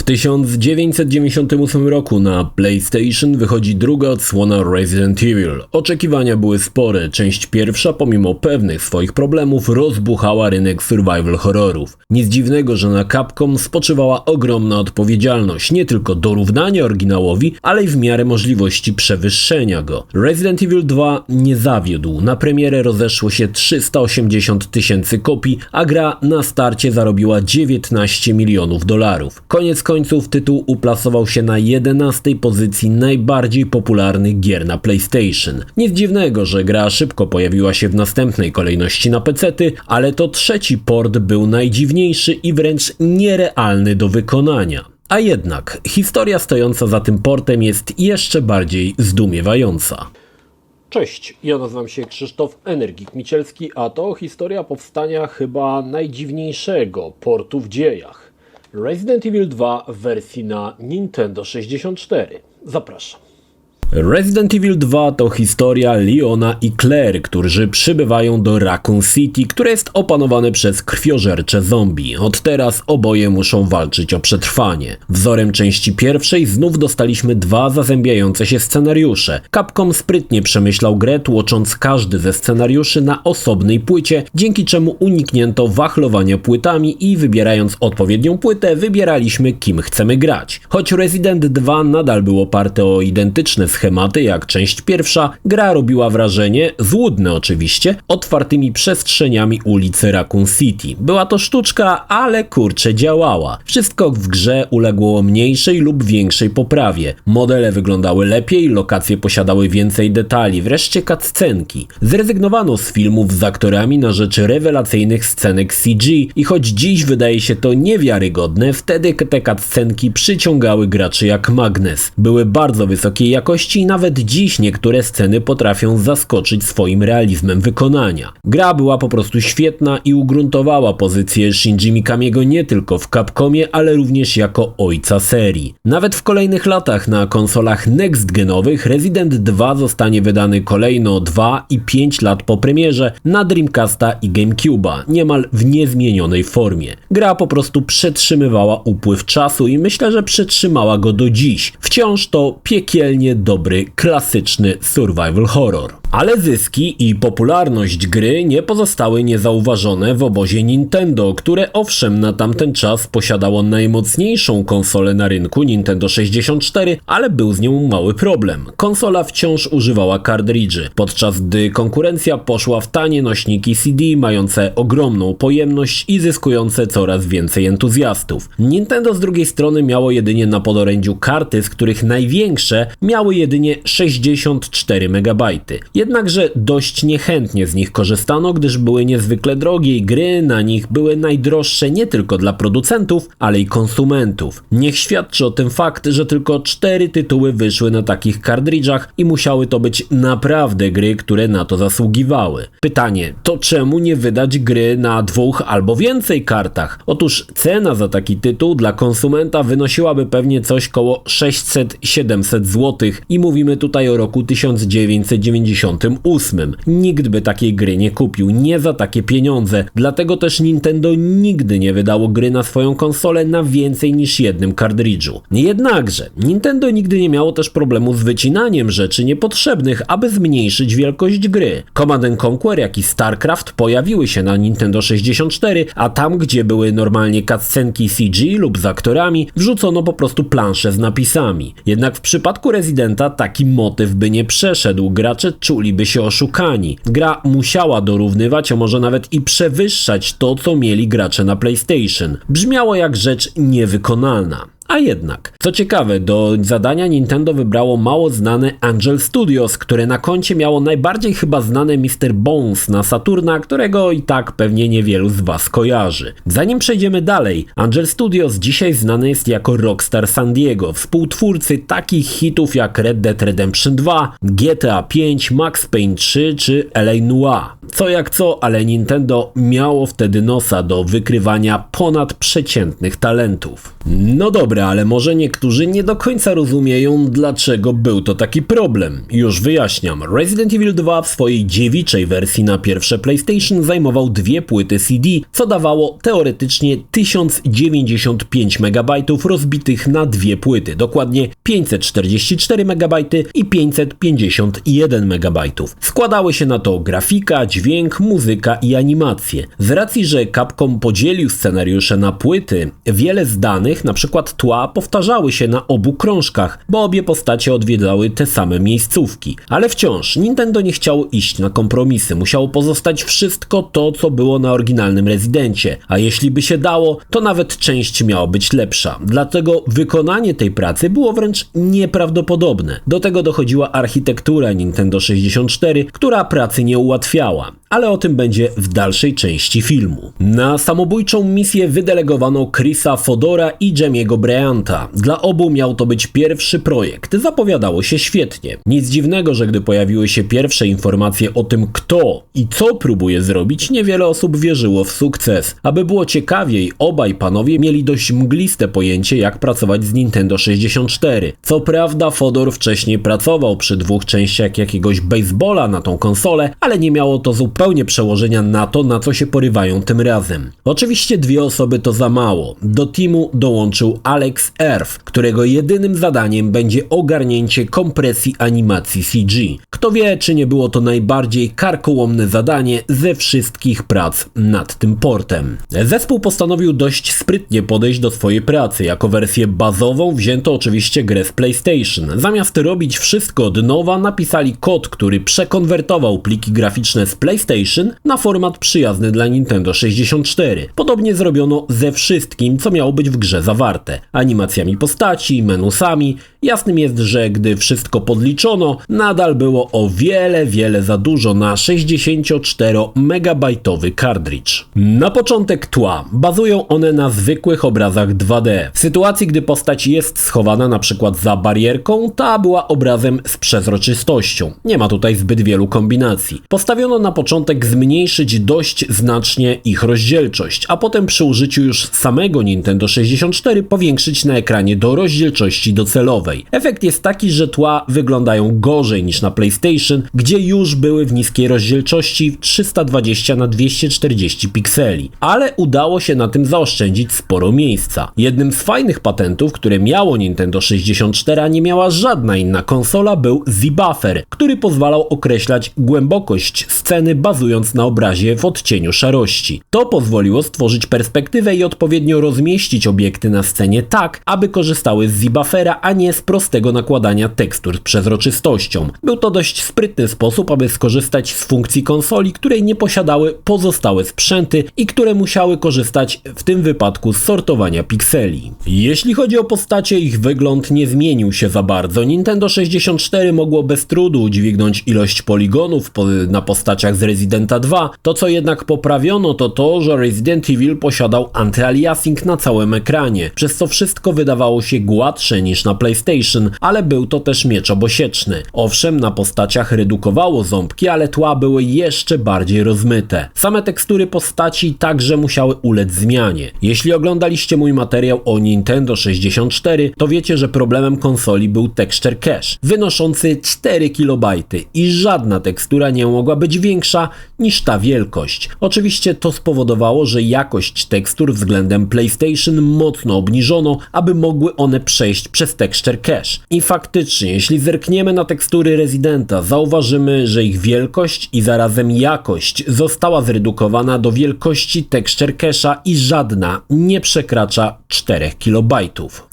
1998 roku na PlayStation wychodzi druga odsłona Resident Evil. Oczekiwania były spore, część pierwsza pomimo pewnych swoich problemów rozbuchała rynek survival horrorów. Nic dziwnego, że na Capcom spoczywała ogromna odpowiedzialność, nie tylko dorównania oryginałowi, ale i w miarę możliwości przewyższenia go. Resident Evil 2 nie zawiódł, na premierę rozeszło się 380 000 kopii, a gra na starcie zarobiła $19 milionów. Koniec końców tytuł uplasował się na 11. pozycji najbardziej popularnych gier na PlayStation. Nic dziwnego, że gra szybko pojawiła się w następnej kolejności na pecety, ale to trzeci port był najdziwniejszy i wręcz nierealny do wykonania. A jednak historia stojąca za tym portem jest jeszcze bardziej zdumiewająca. Cześć, ja nazywam się Krzysztof Energik-Micielski, a to historia powstania chyba najdziwniejszego portu w dziejach. Resident Evil 2 w wersji na Nintendo 64. Zapraszam. Resident Evil 2 to historia Leona i Claire, którzy przybywają do Raccoon City, które jest opanowane przez krwiożercze zombie. Od teraz oboje muszą walczyć o przetrwanie. Wzorem części pierwszej znów dostaliśmy dwa zazębiające się scenariusze. Capcom sprytnie przemyślał grę, tłocząc każdy ze scenariuszy na osobnej płycie, dzięki czemu uniknięto wachlowania płytami i wybierając odpowiednią płytę, wybieraliśmy kim chcemy grać. Choć Resident 2 nadal był oparte o identyczne schematy jak część pierwsza, gra robiła wrażenie, złudne oczywiście, otwartymi przestrzeniami ulicy Raccoon City. Była to sztuczka, ale kurczę działała. Wszystko w grze uległo mniejszej lub większej poprawie. Modele wyglądały lepiej, lokacje posiadały więcej detali, wreszcie cutscenki. Zrezygnowano z filmów z aktorami na rzecz rewelacyjnych scenek CG i choć dziś wydaje się to niewiarygodne, wtedy te cutscenki przyciągały graczy jak magnes. Były bardzo wysokiej jakości i nawet dziś niektóre sceny potrafią zaskoczyć swoim realizmem wykonania. Gra była po prostu świetna i ugruntowała pozycję Shinji Mikamiego nie tylko w Capcomie, ale również jako ojca serii. Nawet w kolejnych latach na konsolach next-genowych Resident 2 zostanie wydany kolejno 2 i 5 lat po premierze na Dreamcasta i GameCube'a, niemal w niezmienionej formie. Gra po prostu przetrzymywała upływ czasu i myślę, że przetrzymała go do dziś. Wciąż to piekielnie dobry, klasyczny survival horror. Ale zyski i popularność gry nie pozostały niezauważone w obozie Nintendo, które owszem na tamten czas posiadało najmocniejszą konsolę na rynku Nintendo 64, ale był z nią mały problem. Konsola wciąż używała kartridży, podczas gdy konkurencja poszła w tanie nośniki CD mające ogromną pojemność i zyskujące coraz więcej entuzjastów. Nintendo z drugiej strony miało jedynie na podorędziu karty, z których największe miały jedynie 64 MB. Jednakże dość niechętnie z nich korzystano, gdyż były niezwykle drogie i gry na nich były najdroższe nie tylko dla producentów, ale i konsumentów. Niech świadczy o tym fakt, że tylko 4 tytuły wyszły na takich kartridżach i musiały to być naprawdę gry, które na to zasługiwały. Pytanie, to czemu nie wydać gry na 2 albo więcej kartach? Otóż cena za taki tytuł dla konsumenta wynosiłaby pewnie coś koło 600-700 zł i mówimy tutaj o roku 1998. Nikt by takiej gry nie kupił, nie za takie pieniądze, dlatego też Nintendo nigdy nie wydało gry na swoją konsolę na więcej niż jednym kartridżu. Jednakże Nintendo nigdy nie miało też problemu z wycinaniem rzeczy niepotrzebnych, aby zmniejszyć wielkość gry. Command & Conquer jak i StarCraft pojawiły się na Nintendo 64, a tam gdzie były normalnie cutscenki CG lub z aktorami, wrzucono po prostu plansze z napisami. Jednak w przypadku Residenta taki motyw by nie przeszedł, gracze czuliby się oszukani. Gra musiała dorównywać, a może nawet i przewyższać to, co mieli gracze na PlayStation. Brzmiało jak rzecz niewykonalna. A jednak, co ciekawe, do zadania Nintendo wybrało mało znane Angel Studios, które na koncie miało najbardziej chyba znane Mr. Bones na Saturna, którego i tak pewnie niewielu z was kojarzy. Zanim przejdziemy dalej, Angel Studios dzisiaj znany jest jako Rockstar San Diego, współtwórcy takich hitów jak Red Dead Redemption 2, GTA 5, Max Payne 3 czy LA Noire. Co jak co, ale Nintendo miało wtedy nosa do wykrywania ponadprzeciętnych talentów. No dobra, ale może niektórzy nie do końca rozumieją, dlaczego był to taki problem. Już wyjaśniam. Resident Evil 2 w swojej dziewiczej wersji na pierwsze PlayStation zajmował 2 płyty CD, co dawało teoretycznie 1095 MB rozbitych na 2 płyty, dokładnie 544 MB i 551 MB. Składały się na to grafika, dźwięk, muzyka i animacje. Z racji, że Capcom podzielił scenariusze na płyty, wiele z danych, na przykład tła, powtarzały się na obu krążkach, bo obie postacie odwiedzały te same miejscówki. Ale wciąż Nintendo nie chciało iść na kompromisy, musiało pozostać wszystko to, co było na oryginalnym Residencie, a jeśli by się dało, to nawet część miała być lepsza. Dlatego wykonanie tej pracy było wręcz nieprawdopodobne. Do tego dochodziła architektura Nintendo 64, która pracy nie ułatwiała. Ale o tym będzie w dalszej części filmu. Na samobójczą misję wydelegowano Chrisa Fodora i Jamie'ego Bryanta. Dla obu miał to być pierwszy projekt. Zapowiadało się świetnie. Nic dziwnego, że gdy pojawiły się pierwsze informacje o tym, kto i co próbuje zrobić, niewiele osób wierzyło w sukces. Aby było ciekawiej, obaj panowie mieli dość mgliste pojęcie, jak pracować z Nintendo 64. Co prawda Fodor wcześniej pracował przy 2 częściach jakiegoś baseballa na tą konsolę, ale nie miało to zupełnie przełożenia na to, na co się porywają tym razem. Oczywiście 2 osoby to za mało. Do teamu dołączył Alex Earth, którego jedynym zadaniem będzie ogarnięcie kompresji animacji CG. Kto wie, czy nie było to najbardziej karkołomne zadanie ze wszystkich prac nad tym portem. Zespół postanowił dość sprytnie podejść do swojej pracy. Jako wersję bazową wzięto oczywiście grę z PlayStation. Zamiast robić wszystko od nowa, napisali kod, który przekonwertował pliki graficzne z PlayStation na format przyjazny dla Nintendo 64. Podobnie zrobiono ze wszystkim, co miało być w grze zawarte. Animacjami postaci, menusami. Jasnym jest, że gdy wszystko podliczono, nadal było o wiele za dużo na 64-megabajtowy kartridż. Na początek tła. Bazują one na zwykłych obrazach 2D. W sytuacji, gdy postać jest schowana na przykład za barierką, ta była obrazem z przezroczystością. Nie ma tutaj zbyt wielu kombinacji. Postawiono na początek zmniejszyć dość znacznie ich rozdzielczość, a potem przy użyciu już samego Nintendo 64 powiększyć na ekranie do rozdzielczości docelowej. Efekt jest taki, że tła wyglądają gorzej niż na PlayStation, gdzie już były w niskiej rozdzielczości 320 na 240 pikseli. Ale udało się na tym zaoszczędzić sporo miejsca. Jednym z fajnych patentów, które miało Nintendo 64, a nie miała żadna inna konsola, był Z-Buffer, który pozwalał określać głębokość sceny bazując na obrazie w odcieniu szarości. To pozwoliło stworzyć perspektywę i odpowiednio rozmieścić obiekty na scenie tak, aby korzystały z Z-Buffera, a nie z prostego nakładania tekstur z przezroczystością. Był to dość sprytny sposób, aby skorzystać z funkcji konsoli, której nie posiadały pozostałe sprzęty i które musiały korzystać w tym wypadku z sortowania pikseli. Jeśli chodzi o postacie, ich wygląd nie zmienił się za bardzo. Nintendo 64 mogło bez trudu udźwignąć ilość poligonów na postaciach z Residenta 2. To, co jednak poprawiono, to to, że Resident Evil posiadał antyaliasing na całym ekranie, przez co wszystko wydawało się gładsze niż na PlayStation, ale był to też miecz obosieczny. Owszem, na postaciach redukowało ząbki, ale tła były jeszcze bardziej rozmyte. Same tekstury postaci także musiały ulec zmianie. Jeśli oglądaliście mój materiał o Nintendo 64, to wiecie, że problemem konsoli był texture cache, wynoszący 4 KB i żadna tekstura nie mogła być większa niż ta wielkość. Oczywiście to spowodowało, że jakość tekstur względem PlayStation mocno obniżono, aby mogły one przejść przez texture cache. I faktycznie, jeśli zerkniemy na tekstury Residenta, zauważymy, że ich wielkość i zarazem jakość została zredukowana do wielkości texture cache'a i żadna nie przekracza 4 KB.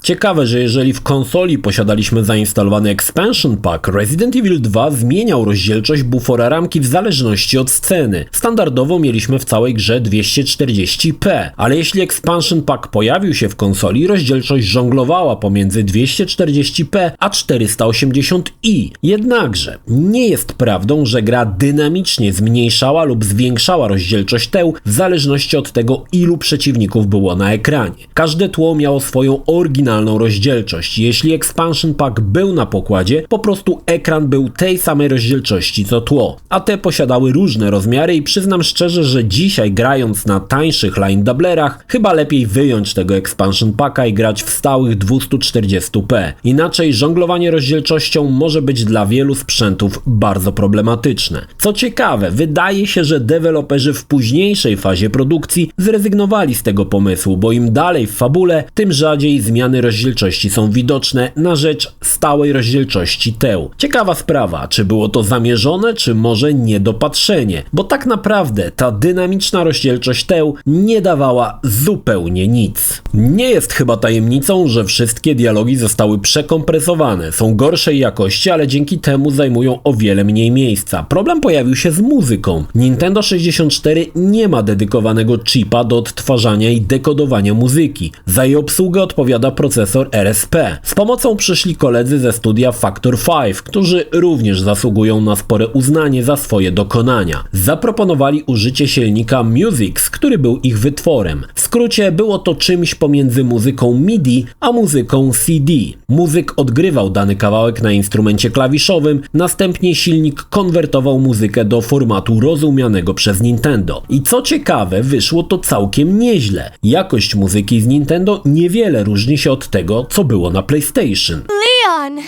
Ciekawe, że jeżeli w konsoli posiadaliśmy zainstalowany expansion pack, Resident Evil 2 zmieniał rozdzielczość bufora ramki w zależności od sceny. Standardowo mieliśmy w całej grze 240p, ale jeśli expansion pack pojawił się w konsoli, rozdzielczość żonglowała pomiędzy 240p a 480i. Jednakże nie jest prawdą, że gra dynamicznie zmniejszała lub zwiększała rozdzielczość teł w zależności od tego, ilu przeciwników było na ekranie. Każde tło miało swoją oryginalną rozdzielczość. Jeśli expansion pack był na pokładzie, po prostu ekran był tej samej rozdzielczości co tło, a te posiadały różne różne rozmiary i przyznam szczerze, że dzisiaj grając na tańszych line doublerach, chyba lepiej wyjąć tego expansion packa i grać w stałych 240p. Inaczej żonglowanie rozdzielczością może być dla wielu sprzętów bardzo problematyczne. Co ciekawe, wydaje się, że deweloperzy w późniejszej fazie produkcji zrezygnowali z tego pomysłu, bo im dalej w fabule, tym rzadziej zmiany rozdzielczości są widoczne na rzecz stałej rozdzielczości TEU. Ciekawa sprawa, czy było to zamierzone, czy może niedopatrzenie, bo tak naprawdę ta dynamiczna rozdzielczość TEU nie dawała zupełnie nic. Nie jest chyba tajemnicą, że wszystkie dialogi zostały przekompresowane, są gorszej jakości, ale dzięki temu zajmują o wiele mniej miejsca. Problem pojawił się z muzyką. Nintendo 64 nie ma dedykowanego chipa do odtwarzania i dekodowania muzyki. Za jej obsługę odpowiada procesor RSP. Z pomocą przyszli koledzy ze studia Factor 5, którzy również zasługują na spore uznanie za swoje dokonania. Zaproponowali użycie silnika Musix, który był ich wytworem. W skrócie było to czymś pomiędzy muzyką MIDI a muzyką CD. Muzyk odgrywał dany kawałek na instrumencie klawiszowym, następnie silnik konwertował muzykę do formatu rozumianego przez Nintendo. I co ciekawe, wyszło to całkiem nieźle. Jakość muzyki z Nintendo niewiele różni się od tego, co było na PlayStation. Leon!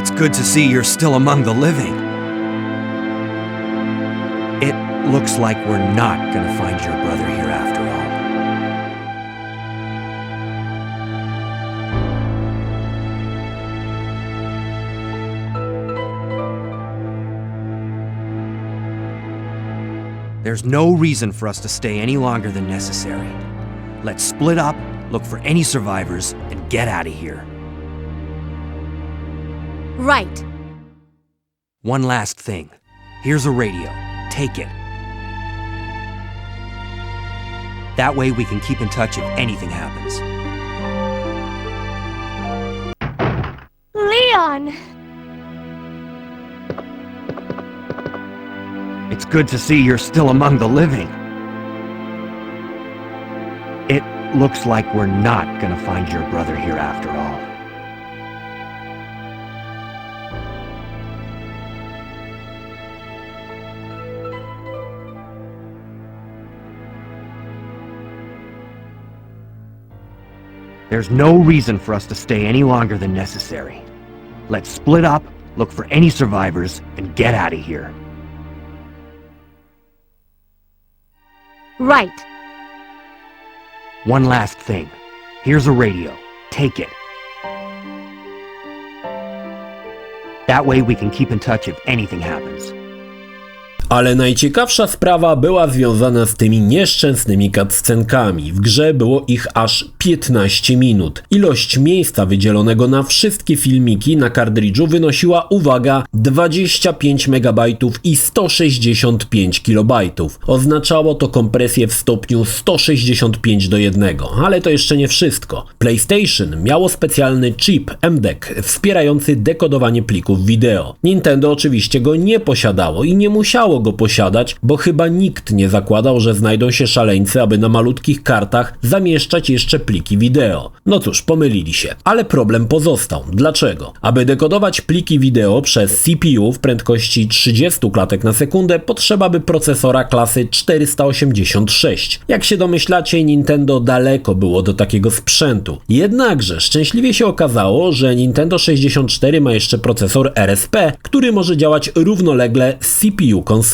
It's good to see you're still among the living. It looks like we're not gonna find your brother here after all. There's no reason for us to stay any longer than necessary. Let's split up, look for any survivors, and get out of here. Right. One last thing. Here's a radio. Take it. That way we can keep in touch if anything happens. Leon! It's good to see you're still among the living. It looks like we're not gonna find your brother here after all. There's no reason for us to stay any longer than necessary. Let's split up, look for any survivors, and get out of here. Right. One last thing. Here's a radio. Take it. That way we can keep in touch if anything happens. Ale najciekawsza sprawa była związana z tymi nieszczęsnymi cutscenkami. W grze było ich aż 15 minut. Ilość miejsca wydzielonego na wszystkie filmiki na kartridżu wynosiła, uwaga, 25 MB i 165 KB. Oznaczało to kompresję w stopniu 165:1, ale to jeszcze nie wszystko. PlayStation miało specjalny chip MDEC wspierający dekodowanie plików wideo. Nintendo oczywiście go nie posiadało i nie musiało go posiadać, bo chyba nikt nie zakładał, że znajdą się szaleńcy, aby na malutkich kartach zamieszczać jeszcze pliki wideo. No cóż, pomylili się. Ale problem pozostał. Dlaczego? Aby dekodować pliki wideo przez CPU w prędkości 30 klatek na sekundę, potrzeba by procesora klasy 486. Jak się domyślacie, Nintendo daleko było do takiego sprzętu. Jednakże szczęśliwie się okazało, że Nintendo 64 ma jeszcze procesor RSP, który może działać równolegle z CPU konsoli.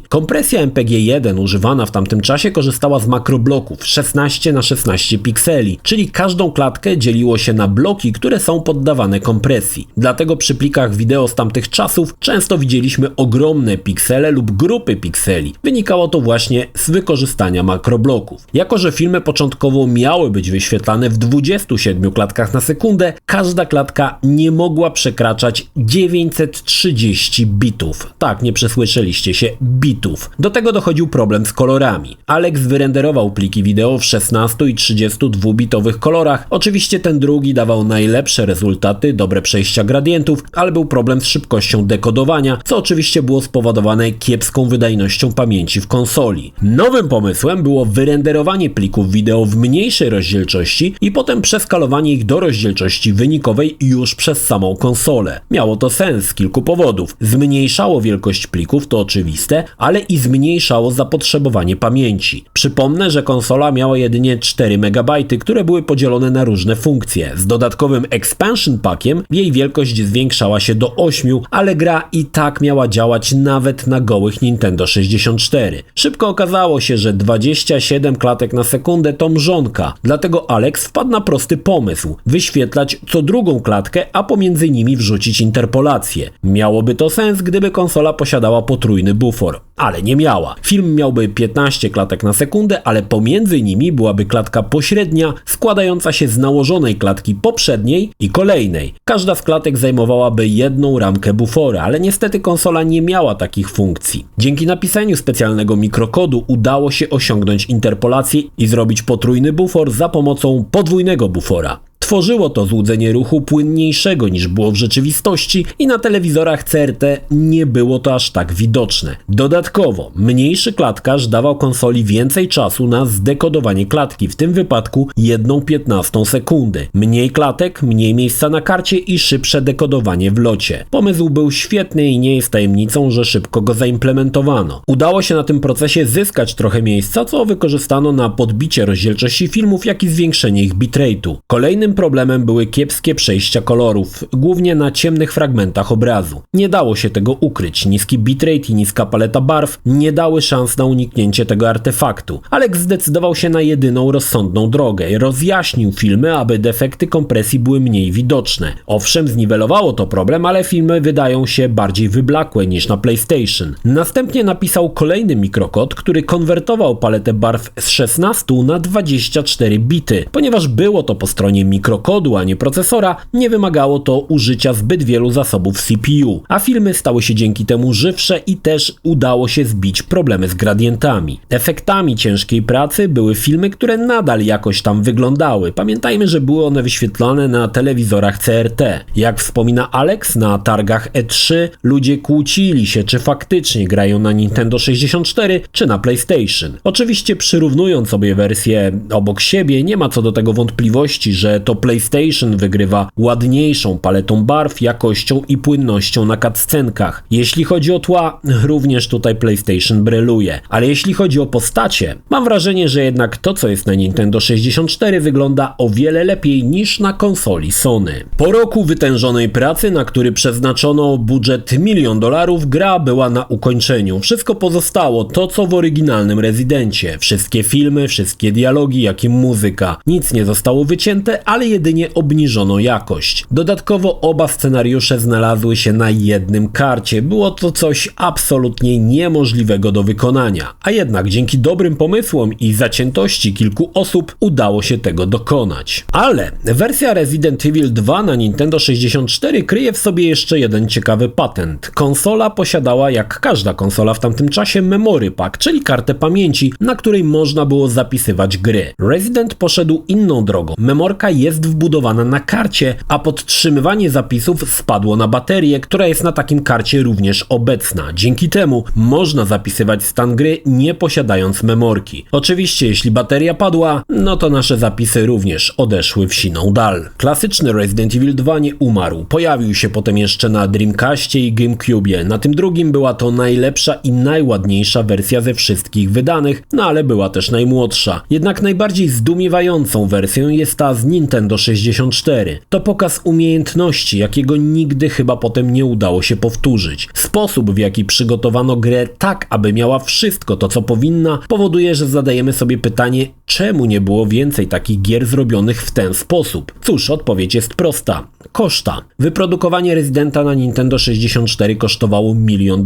Kompresja MPG-1 używana w tamtym czasie korzystała z makrobloków 16x16 pikseli, czyli każdą klatkę dzieliło się na bloki, które są poddawane kompresji. Dlatego przy plikach wideo z tamtych czasów często widzieliśmy ogromne piksele lub grupy pikseli. Wynikało to właśnie z wykorzystania makrobloków. Jako że filmy początkowo miały być wyświetlane w 27 klatkach na sekundę, każda klatka nie mogła przekraczać 930 bitów. Tak, nie przesłyszeliście się, się bitów. Do tego dochodził problem z kolorami. Alex wyrenderował pliki wideo w 16 i 32 bitowych kolorach. Oczywiście ten drugi dawał najlepsze rezultaty, dobre przejścia gradientów, ale był problem z szybkością dekodowania, co oczywiście było spowodowane kiepską wydajnością pamięci w konsoli. Nowym pomysłem było wyrenderowanie plików wideo w mniejszej rozdzielczości i potem przeskalowanie ich do rozdzielczości wynikowej już przez samą konsolę. Miało to sens z kilku powodów. Zmniejszało wielkość plików, to oczywiste, ale i zmniejszało zapotrzebowanie pamięci. Przypomnę, że konsola miała jedynie 4 MB, które były podzielone na różne funkcje. Z dodatkowym expansion packiem jej wielkość zwiększała się do 8, ale gra i tak miała działać nawet na gołych Nintendo 64. Szybko okazało się, że 27 klatek na sekundę to mrzonka, dlatego Alex wpadł na prosty pomysł – wyświetlać co drugą klatkę, a pomiędzy nimi wrzucić interpolację. Miałoby to sens, gdyby konsola posiadała potrójny bufor, ale nie miała. Film miałby 15 klatek na sekundę, ale pomiędzy nimi byłaby klatka pośrednia, składająca się z nałożonej klatki poprzedniej i kolejnej. Każda z klatek zajmowałaby jedną ramkę bufora, ale niestety konsola nie miała takich funkcji. Dzięki napisaniu specjalnego mikrokodu udało się osiągnąć interpolację i zrobić potrójny bufor za pomocą podwójnego bufora. Tworzyło to złudzenie ruchu płynniejszego niż było w rzeczywistości i na telewizorach CRT nie było to aż tak widoczne. Dodatkowo, mniejszy klatkarz dawał konsoli więcej czasu na zdekodowanie klatki, w tym wypadku 1/15 sekundy. Mniej klatek, mniej miejsca na karcie i szybsze dekodowanie w locie. Pomysł był świetny i nie jest tajemnicą, że szybko go zaimplementowano. Udało się na tym procesie zyskać trochę miejsca, co wykorzystano na podbicie rozdzielczości filmów, jak i zwiększenie ich bitrate'u. Kolejnym problemem były kiepskie przejścia kolorów, głównie na ciemnych fragmentach obrazu. Nie dało się tego ukryć, niski bitrate i niska paleta barw nie dały szans na uniknięcie tego artefaktu. Alex zdecydował się na jedyną rozsądną drogę. Rozjaśnił filmy, aby defekty kompresji były mniej widoczne. Owszem, zniwelowało to problem, ale filmy wydają się bardziej wyblakłe niż na PlayStation. Następnie napisał kolejny mikrokod, który konwertował paletę barw z 16 na 24 bity. Ponieważ było to po stronie mikrokodu, a nie procesora, nie wymagało to użycia zbyt wielu zasobów CPU, a filmy stały się dzięki temu żywsze i też udało się zbić problemy z gradientami. Efektami ciężkiej pracy były filmy, które nadal jakoś tam wyglądały. Pamiętajmy, że były one wyświetlane na telewizorach CRT. Jak wspomina Alex, na targach E3 ludzie kłócili się, czy faktycznie grają na Nintendo 64, czy na PlayStation. Oczywiście przyrównując sobie wersje obok siebie, nie ma co do tego wątpliwości, że to PlayStation wygrywa ładniejszą paletą barw, jakością i płynnością na cutscenkach. Jeśli chodzi o tła, również tutaj PlayStation bryluje. Ale jeśli chodzi o postacie, mam wrażenie, że jednak to, co jest na Nintendo 64, wygląda o wiele lepiej niż na konsoli Sony. Po roku wytężonej pracy, na który przeznaczono budżet $1 milion, gra była na ukończeniu. Wszystko pozostało, to co w oryginalnym Rezydencie. Wszystkie filmy, wszystkie dialogi, jak i muzyka. Nic nie zostało wycięte, ale jedynie obniżono jakość. Dodatkowo oba scenariusze znalazły się na jednym karcie. Było to coś absolutnie niemożliwego do wykonania. A jednak dzięki dobrym pomysłom i zaciętości kilku osób udało się tego dokonać. Ale wersja Resident Evil 2 na Nintendo 64 kryje w sobie jeszcze jeden ciekawy patent. Konsola posiadała, jak każda konsola w tamtym czasie, memory pack, czyli kartę pamięci, na której można było zapisywać gry. Resident poszedł inną drogą. Memorka jest wbudowana na karcie, a podtrzymywanie zapisów spadło na baterię, która jest na takim karcie również obecna. Dzięki temu można zapisywać stan gry, nie posiadając memorki. Oczywiście, jeśli bateria padła, no to nasze zapisy również odeszły w siną dal. Klasyczny Resident Evil 2 nie umarł. Pojawił się potem jeszcze na Dreamcastie i GameCube. Na tym drugim była to najlepsza i najładniejsza wersja ze wszystkich wydanych, no ale była też najmłodsza. Jednak najbardziej zdumiewającą wersją jest ta z Nintendo 64. To pokaz umiejętności, jakiego nigdy chyba potem nie udało się powtórzyć. Sposób, w jaki przygotowano grę tak, aby miała wszystko to, co powinna, powoduje, że zadajemy sobie pytanie, czemu nie było więcej takich gier zrobionych w ten sposób? Cóż, odpowiedź jest prosta. Koszta. Wyprodukowanie Residenta na Nintendo 64 kosztowało $1 milion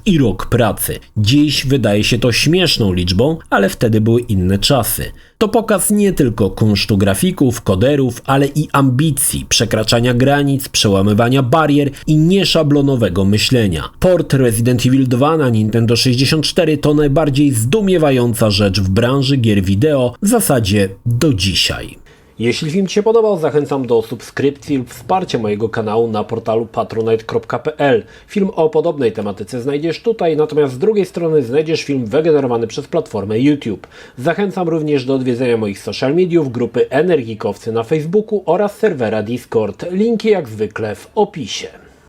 i rok pracy. Dziś wydaje się to śmieszną liczbą, ale wtedy były inne czasy. To pokaz nie tylko kunsztu grafików, koderów, gamerów, ale i ambicji, przekraczania granic, przełamywania barier i nieszablonowego myślenia. Port Resident Evil 2 na Nintendo 64 to najbardziej zdumiewająca rzecz w branży gier wideo, w zasadzie do dzisiaj. Jeśli film Ci się podobał, zachęcam do subskrypcji lub wsparcia mojego kanału na portalu patronite.pl. Film o podobnej tematyce znajdziesz tutaj, natomiast z drugiej strony znajdziesz film wygenerowany przez platformę YouTube. Zachęcam również do odwiedzenia moich social mediów, grupy Energikowcy na Facebooku oraz serwera Discord. Linki jak zwykle w opisie.